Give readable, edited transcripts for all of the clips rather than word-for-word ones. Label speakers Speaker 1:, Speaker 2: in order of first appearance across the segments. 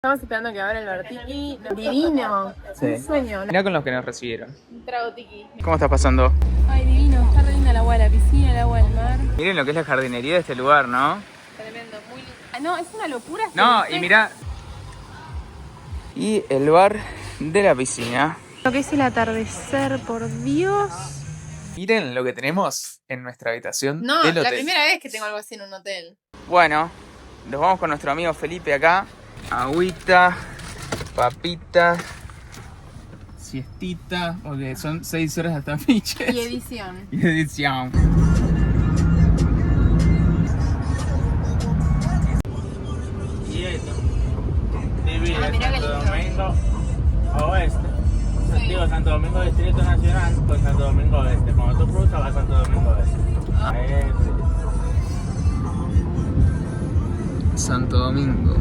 Speaker 1: Estamos esperando que abra el bar tiki. Divino.
Speaker 2: Sí.
Speaker 1: Un sueño.
Speaker 2: Mirá con los que nos recibieron.
Speaker 1: Un trago tiki.
Speaker 2: ¿Cómo está pasando?
Speaker 1: Ay, divino. Está re linda el agua de la piscina, el agua del mar.
Speaker 2: Miren lo que es la jardinería de este lugar, ¿no?
Speaker 1: Tremendo, muy lindo. Ah, no, es una locura.
Speaker 2: No, y mirá. Y el bar de la piscina.
Speaker 1: Lo que es el atardecer, por Dios.
Speaker 2: Miren lo que tenemos en nuestra habitación
Speaker 1: No,
Speaker 2: del
Speaker 1: la
Speaker 2: hotel.
Speaker 1: primera vez que tengo algo así en un hotel.
Speaker 2: Bueno, nos vamos con nuestro amigo Felipe acá. Agüita, papita, siestita, porque son 6 horas hasta Miches.
Speaker 1: Y edición.
Speaker 2: Y edición.
Speaker 3: Y esto divide
Speaker 1: mirá qué
Speaker 3: Santo
Speaker 1: lindo.
Speaker 3: Domingo Oeste. Digo, Santo Domingo Distrito Nacional, pues Santo Domingo Oeste. Cuando tú cruzas, vas a Santo Domingo Oeste.
Speaker 2: Santo Domingo.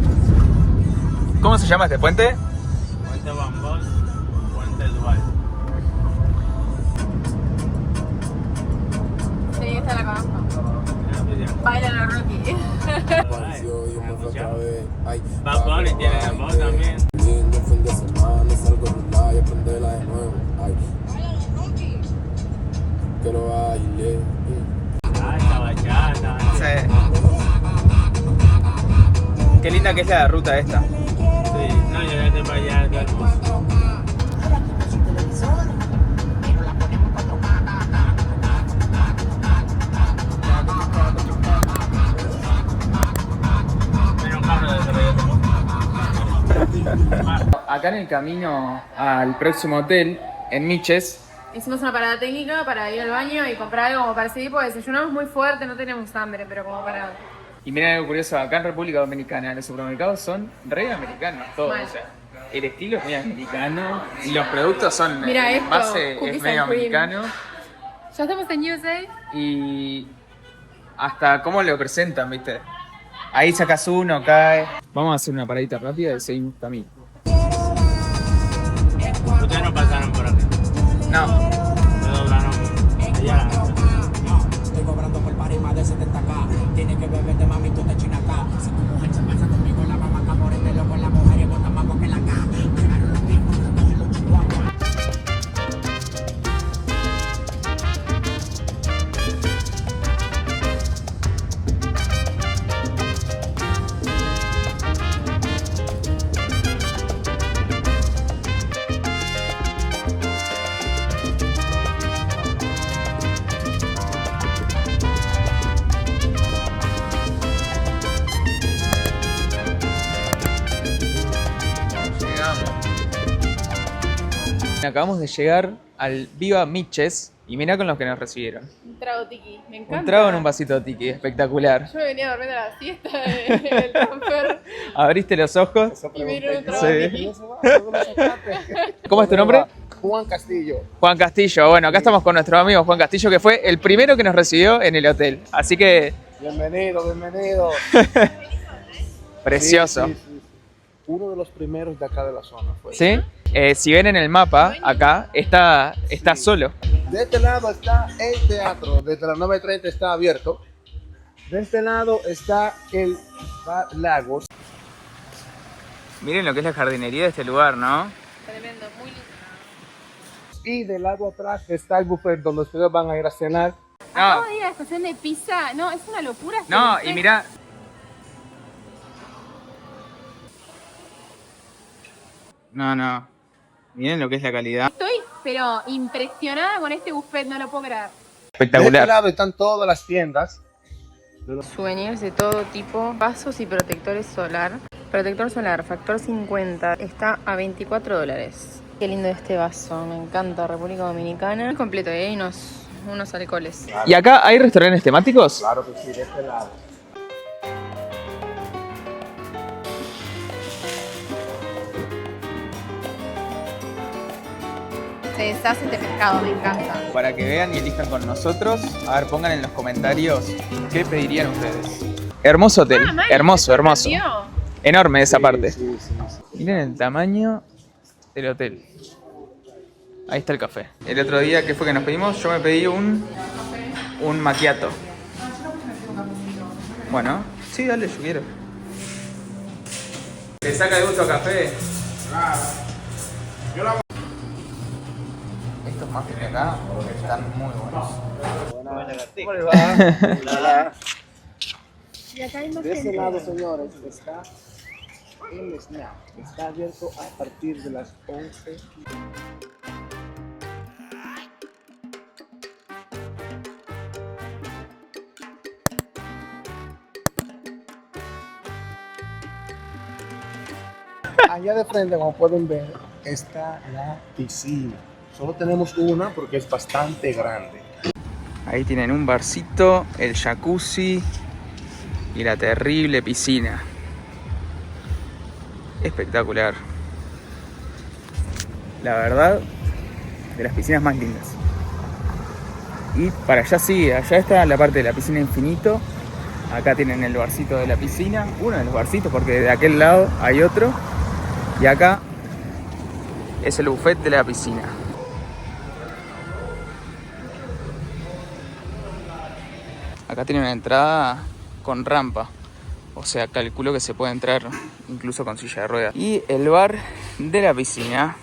Speaker 2: ¿Cómo se llama este puente?
Speaker 3: Puente Bambos, Puente Dual.
Speaker 1: Sí, esta la conozco. Baila la Rocky.
Speaker 3: Bad Bunny tiene la voz también.
Speaker 4: Lindo fin de semana, salgo a rular y aprenderla de nuevo. Ay. Quiero bailar.
Speaker 3: Ah, esta bachata.
Speaker 2: Sí. Qué linda que es la ruta esta.
Speaker 3: Sí, no, llegaste para allá, está hermoso. Mira un carro de reggaetón.
Speaker 2: Acá en el camino al próximo hotel, en Miches,
Speaker 1: Hicimos una parada técnica para ir al baño y comprar algo como para seguir, porque desayunamos muy fuerte, no tenemos hambre, pero como para...
Speaker 2: y miren algo curioso, acá en República Dominicana los supermercados son re americanos todos.
Speaker 1: Mal.
Speaker 2: O sea, el estilo es muy americano y los productos son
Speaker 1: Mira
Speaker 2: en
Speaker 1: esto,
Speaker 2: base
Speaker 1: cookies
Speaker 2: es medio
Speaker 1: and cream.
Speaker 2: americano
Speaker 1: Ya estamos en USA.
Speaker 2: y hasta cómo lo presentan, ¿viste? Ahí sacas uno, cae. Vamos a hacer una paradita rápida y seguimos camino.
Speaker 3: Ustedes no pasaron por aquí.
Speaker 2: No,
Speaker 3: Se doblaron allá.
Speaker 4: Estoy cobrando por par y más de 70K. Tienes que beber de mami, tú te chinas acá. Si tu mujer se pasa conmigo, la mamá camorete loco en la mujer y bota más que la K. Llegaron los mismos, recogen los chihuahuas.
Speaker 2: llegamos. Acabamos de llegar al Viva Miches y mirá con los que nos recibieron.
Speaker 1: Un trago tiki, me encanta.
Speaker 2: Un trago en un vasito tiki, espectacular.
Speaker 1: Yo me venía durmiendo a la siesta del transfer
Speaker 2: Abriste los ojos.
Speaker 1: y me dieron un trago
Speaker 2: Sí.
Speaker 1: tiki.
Speaker 2: ¿Cómo es tu nombre?
Speaker 4: Juan Castillo.
Speaker 2: Juan Castillo. Bueno, acá estamos con nuestro amigo Juan Castillo, que fue el primero que nos recibió en el hotel. Así que,
Speaker 4: Bienvenido, bienvenido.
Speaker 2: precioso.
Speaker 4: Sí, sí, sí. Uno de los primeros de acá de la zona fue.
Speaker 2: ¿Sí? Si ven en el mapa, acá está solo.
Speaker 4: De este lado está el teatro, desde las 9:30 está abierto. De este lado está el Bar Lagos.
Speaker 2: Miren lo que es la jardinería de este lugar, ¿no?
Speaker 1: Tremendo, muy lindo.
Speaker 4: Y del lado atrás está el buffet donde ustedes van a ir a cenar.
Speaker 1: Acabo de ir a la estación de pizza. No, es una locura. este
Speaker 2: No,
Speaker 1: buffet.
Speaker 2: y mirá. No. Miren lo que es la calidad.
Speaker 1: Estoy, pero impresionada con este buffet, no lo puedo creer.
Speaker 4: De este
Speaker 2: Espectacular.
Speaker 4: lado están todas las tiendas.
Speaker 1: Souvenirs de todo tipo, vasos y protectores solar. Protector solar, factor 50, está a $24. Qué lindo este vaso, me encanta, República Dominicana. Es completo, hay unos alcoholes.
Speaker 2: ¿Y acá hay restaurantes temáticos?
Speaker 4: Claro que sí, de este lado.
Speaker 1: Se deshacen de pescado, me encanta.
Speaker 2: Para que vean y elijan con nosotros. A ver, pongan en los comentarios qué pedirían ustedes. Hermoso hotel,
Speaker 1: Ah, mal,
Speaker 2: hermoso,
Speaker 1: ¿te
Speaker 2: hermoso.
Speaker 1: sorprendió?
Speaker 2: Enorme esa parte.
Speaker 4: Sí.
Speaker 2: Miren el tamaño del hotel. Ahí está el café. El otro día, ¿qué fue que nos pedimos? Yo me pedí un macchiato. Bueno, sí, dale, yo quiero. ¿Te saca el gusto a café? Estos muffins de acá están muy buenos.
Speaker 5: ¿Cómo les va? Hola.
Speaker 1: Y acá hay más
Speaker 5: De ese
Speaker 1: gente.
Speaker 5: lado, señores, está el snack. Está abierto a partir de las 11. Allá de frente, como pueden ver, está la piscina. Solo tenemos una porque es bastante grande.
Speaker 2: Ahí tienen un barcito, el jacuzzi y la terrible piscina. Espectacular. La verdad, de las piscinas más lindas. Y para allá sí, allá está la parte de la piscina infinito. Acá tienen el barcito de la piscina, uno de los barcitos porque de aquel lado hay otro. Y acá es el buffet de la piscina. Acá tiene una entrada con rampa. O sea, calculo que se puede entrar incluso con silla de ruedas. Y el bar de la piscina.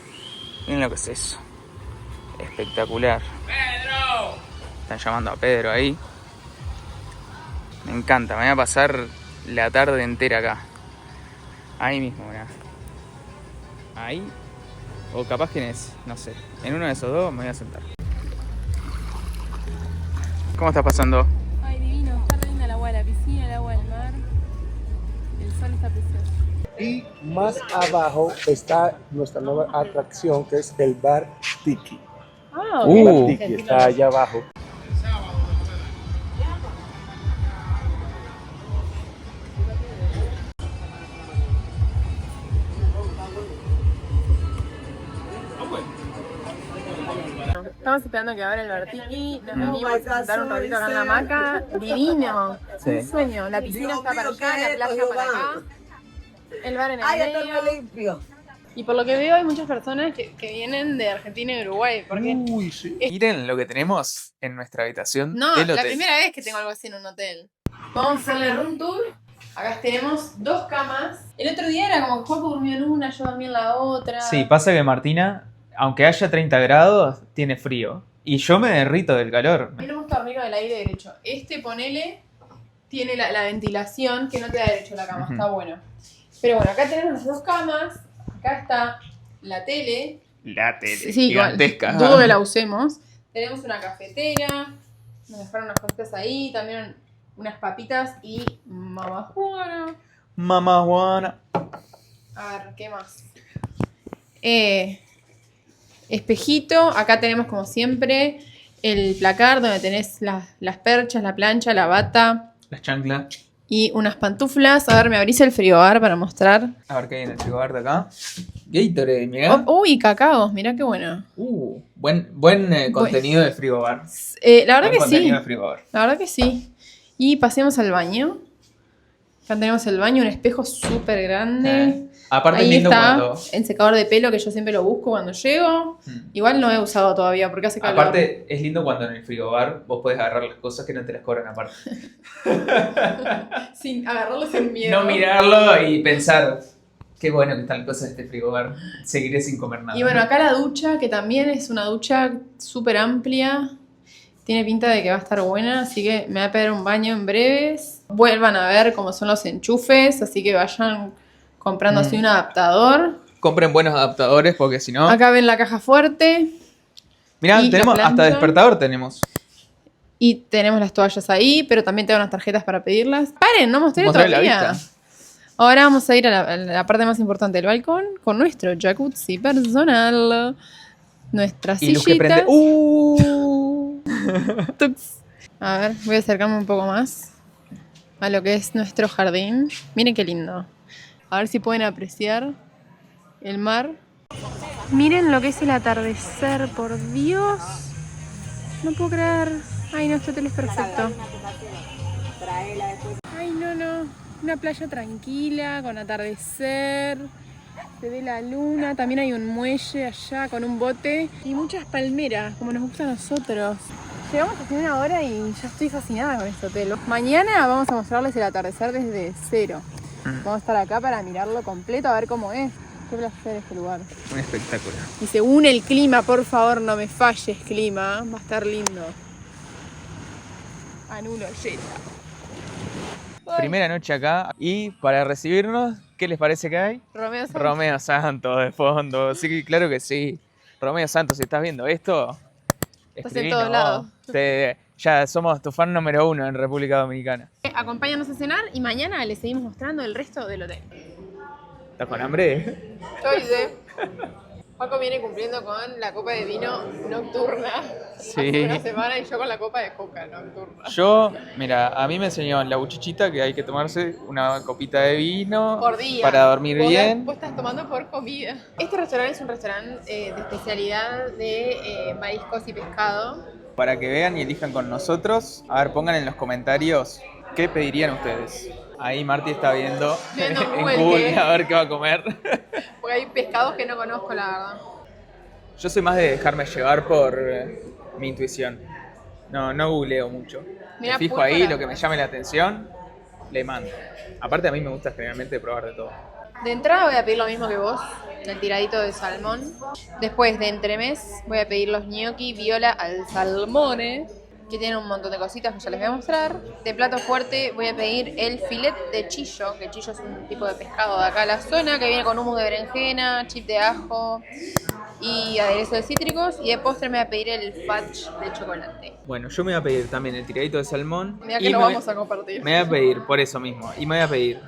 Speaker 2: Miren lo que es eso. Espectacular. ¡Pedro! Están llamando a Pedro ahí. Me encanta, me voy a pasar la tarde entera acá. Ahí mismo, mirá. Ahí. O capaz que no sé. En uno de esos dos me voy a sentar. ¿Cómo estás pasando?
Speaker 1: Ay, divino, está re linda el agua de la piscina, el agua del mar. El sol está precioso.
Speaker 5: Y más abajo está nuestra nueva atracción, que es el bar Tiki.
Speaker 1: Ah,
Speaker 5: El bar
Speaker 2: ok.
Speaker 5: Tiki está allá abajo.
Speaker 1: Estamos esperando que abra el Bartiki. Nos venimos a sentar un ratito acá en la hamaca. Divino.
Speaker 2: Sí.
Speaker 1: Un sueño. La piscina está para allá, la playa para acá. El bar en el medio.
Speaker 6: limpio.
Speaker 1: Y por lo que veo hay muchas personas que vienen de Argentina y Uruguay. Porque
Speaker 5: Uy, sí.
Speaker 2: Miren lo que tenemos en nuestra habitación
Speaker 1: no,
Speaker 2: del
Speaker 1: la
Speaker 2: hotel.
Speaker 1: primera vez que tengo algo así en un hotel. Vamos a hacerle room tour. Acá tenemos 2 camas. El otro día era como que Juanjo durmió en una, yo dormí en la otra.
Speaker 2: Sí, pasa que Martina, aunque haya 30 grados, tiene frío. Y yo me derrito del calor.
Speaker 1: A mí no me gusta dormir con el aire derecho. Este, ponele, tiene la ventilación que no te da derecho a la cama.
Speaker 2: Ujú.
Speaker 1: Está bueno. Pero bueno, acá tenemos las 2 camas. Acá está la tele.
Speaker 2: La tele,
Speaker 1: Sí,
Speaker 2: gigantesca.
Speaker 1: dudo que la usemos. Tenemos una cafetera. Nos dejaron unas cositas ahí. También unas papitas y mamajuana.
Speaker 2: Mamá Juana.
Speaker 1: A ver, ¿qué más? Espejito. Acá tenemos como siempre el placar donde tenés las perchas, la plancha, la bata
Speaker 2: Las chanclas.
Speaker 1: y unas pantuflas. A ver, me abrís el frigobar para mostrar.
Speaker 2: A ver qué hay en el frigobar de acá. Gatorade, mirá.
Speaker 1: Uy, cacaos, mirá qué bueno.
Speaker 2: Buen contenido de frigobar.
Speaker 1: La verdad
Speaker 2: Buen
Speaker 1: que sí.
Speaker 2: contenido de frigobar.
Speaker 1: La verdad que sí. Y pasemos al baño. Acá tenemos el baño, un espejo súper grande.
Speaker 2: Aparte
Speaker 1: Ahí
Speaker 2: lindo
Speaker 1: está
Speaker 2: cuando...
Speaker 1: el secador de pelo que yo siempre lo busco cuando llego. Igual no he usado todavía porque hace calor.
Speaker 2: Aparte es lindo cuando en el frigobar vos podés agarrar las cosas que no te las cobran aparte.
Speaker 1: Sin agarrarlo sin miedo.
Speaker 2: No mirarlo y pensar, qué bueno que están las cosas de este frigobar, seguiré sin comer nada.
Speaker 1: Y bueno, acá la ducha, que también es una ducha súper amplia. Tiene pinta de que va a estar buena, así que me voy a pedir un baño en breves. Vuelvan a ver cómo son los enchufes, así que vayan comprando así un adaptador.
Speaker 2: Compren buenos adaptadores porque si no...
Speaker 1: Acá ven la caja fuerte
Speaker 2: Mirá,
Speaker 1: y
Speaker 2: tenemos
Speaker 1: la
Speaker 2: hasta
Speaker 1: plancha.
Speaker 2: despertador tenemos.
Speaker 1: y tenemos las toallas ahí, pero también tengo unas tarjetas para pedirlas. ¡Paren! No mostré
Speaker 2: Mostrale la
Speaker 1: todavía.
Speaker 2: vista.
Speaker 1: Ahora vamos a ir a la parte más importante del balcón con nuestro jacuzzi personal. Nuestras
Speaker 2: Y luz que
Speaker 1: sillitas.
Speaker 2: prende...
Speaker 1: Tups. A ver, voy a acercarme un poco más a lo que es nuestro jardín. Miren qué lindo. A ver si pueden apreciar el mar. Miren lo que es el atardecer, por Dios. No puedo creer. Ay, no, este hotel es perfecto. Ay, no. Una playa tranquila, con atardecer. Se ve la luna. También hay un muelle allá con un bote. Y muchas palmeras, como nos gusta a nosotros. Llegamos hace 1 hora y ya estoy fascinada con este hotel. Mañana vamos a mostrarles el atardecer desde cero. Vamos a estar acá para mirarlo completo, a ver cómo es. Qué placer este lugar.
Speaker 2: Un espectáculo.
Speaker 1: Y según el clima, por favor, no me falles, clima. Va a estar lindo. Anulo Jetta.
Speaker 2: Primera noche acá y para recibirnos, ¿qué les parece que hay?
Speaker 1: Romeo Santos.
Speaker 2: Romeo Santos de fondo, sí, claro que sí. Romeo Santos, si estás viendo esto,
Speaker 1: Estás en todos lados.
Speaker 2: Ya somos tu fan número 1 en República Dominicana.
Speaker 1: Acompáñanos a cenar y mañana les seguimos mostrando el resto del hotel.
Speaker 2: ¿Estás con hambre?
Speaker 1: Yo hice. Paco viene cumpliendo con la copa de vino nocturna.
Speaker 2: Sí.
Speaker 1: Hace una semana y yo con la copa de coca nocturna.
Speaker 2: Yo, mira, a mí me enseñó en la buchichita que hay que tomarse una copita de vino
Speaker 1: Por día.
Speaker 2: para dormir bien.
Speaker 1: Vos estás tomando por comida. Este restaurante es un restaurante de especialidad de mariscos y pescado.
Speaker 2: Para que vean y elijan con nosotros. A ver, pongan en los comentarios qué pedirían ustedes. Ahí Marty está viendo
Speaker 1: Viendo en
Speaker 2: en
Speaker 1: Google
Speaker 2: Google
Speaker 1: qué.
Speaker 2: a ver qué va a comer.
Speaker 1: Porque hay pescados que no conozco, la verdad.
Speaker 2: Yo soy más de dejarme llevar por mi intuición. No googleo mucho.
Speaker 1: Mira,
Speaker 2: Me fijo
Speaker 1: pulpo
Speaker 2: ahí,
Speaker 1: la-
Speaker 2: lo que me llame la atención, le mando. Aparte a mí me gusta generalmente probar de todo.
Speaker 1: De entrada voy a pedir lo mismo que vos, el tiradito de salmón. Después de entremés voy a pedir los gnocchi viola al salmone, que tienen un montón de cositas que ya les voy a mostrar. De plato fuerte voy a pedir el filet de chillo, que el chillo es un tipo de pescado de acá a la zona, que viene con hummus de berenjena, chip de ajo y aderezo de cítricos. Y de postre me voy a pedir el fudge de chocolate.
Speaker 2: Bueno, yo me voy a pedir también el tiradito de salmón.
Speaker 1: Mira
Speaker 2: y
Speaker 1: que lo
Speaker 2: me voy-
Speaker 1: vamos a compartir.
Speaker 2: Me voy a pedir, por eso mismo, y me voy a pedir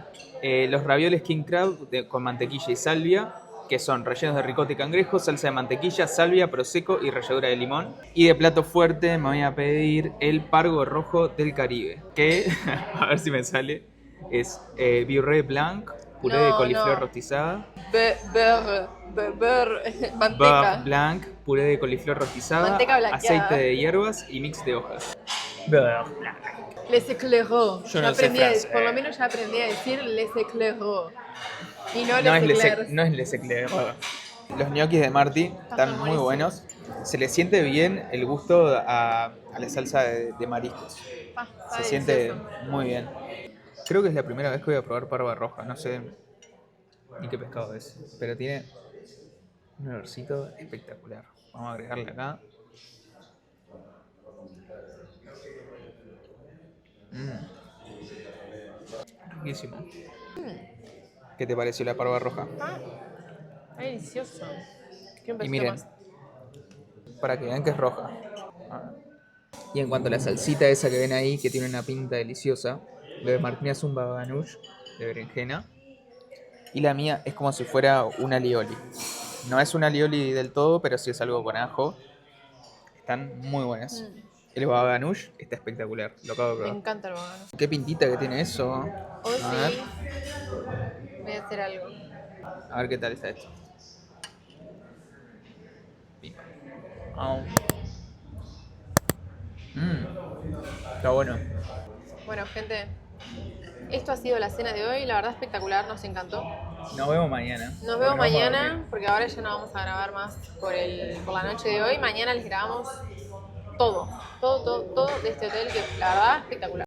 Speaker 2: los ravioles King Crab con mantequilla y salvia, que son rellenos de ricota y cangrejo, salsa de mantequilla, salvia, prosecco y ralladura de limón. Y de plato fuerte me voy a pedir el pargo rojo del Caribe, que, a ver si me sale, es beurre blanc, puré de
Speaker 1: No,
Speaker 2: coliflor
Speaker 1: no.
Speaker 2: rostizada,
Speaker 1: Manteca.
Speaker 2: beurre blanc, puré de coliflor rostizada,
Speaker 1: Manteca blanqueada.
Speaker 2: aceite de hierbas y mix de hojas. Beurre blanc.
Speaker 1: Les éclairó.
Speaker 2: Yo
Speaker 1: Ya
Speaker 2: no sé
Speaker 1: aprendí a-
Speaker 2: francés.
Speaker 1: por lo menos ya aprendí a decir les éclairó. Y no
Speaker 2: No
Speaker 1: les
Speaker 2: es,
Speaker 1: éclairs.
Speaker 2: no es les éclairs. Los ñoquis de Marty están muy
Speaker 1: buenísimos.
Speaker 2: buenos. Se le siente bien el gusto a la salsa de mariscos.
Speaker 1: Está
Speaker 2: Se siente
Speaker 1: delicioso.
Speaker 2: muy bien. Creo que es la primera vez que voy a probar parva roja. No sé ni qué pescado es. Pero tiene un olorcito espectacular. Vamos a agregarle acá. Riquísimo. ¿Qué te pareció la parva roja?
Speaker 1: Está delicioso. Quiero un
Speaker 2: Y
Speaker 1: pedacito
Speaker 2: miren,
Speaker 1: más.
Speaker 2: para que vean que es roja. Ah. Y en cuanto a la salsita esa que ven ahí, que tiene una pinta deliciosa, lo de Martina es un baba ganoush de berenjena. Y la mía es como si fuera una alioli. No es una alioli del todo, pero sí es algo con ajo. Están muy buenas. El baba ganoush está espectacular, lo acabo de
Speaker 1: Me
Speaker 2: probar.
Speaker 1: encanta el bogano.
Speaker 2: Qué pintita que tiene eso.
Speaker 1: Hoy
Speaker 2: A ver,
Speaker 1: sí. Voy a hacer algo.
Speaker 2: a ver qué tal está esto. Bien. Au. Está bueno.
Speaker 1: Bueno, gente. Esto ha sido la cena de hoy. La verdad espectacular. Nos encantó.
Speaker 2: Nos vemos mañana.
Speaker 1: Nos vemos
Speaker 2: Porque vamos a
Speaker 1: mañana.
Speaker 2: dormir.
Speaker 1: Porque ahora ya no vamos a grabar más por la noche de hoy. Mañana les grabamos todo de este hotel que la verdad espectacular.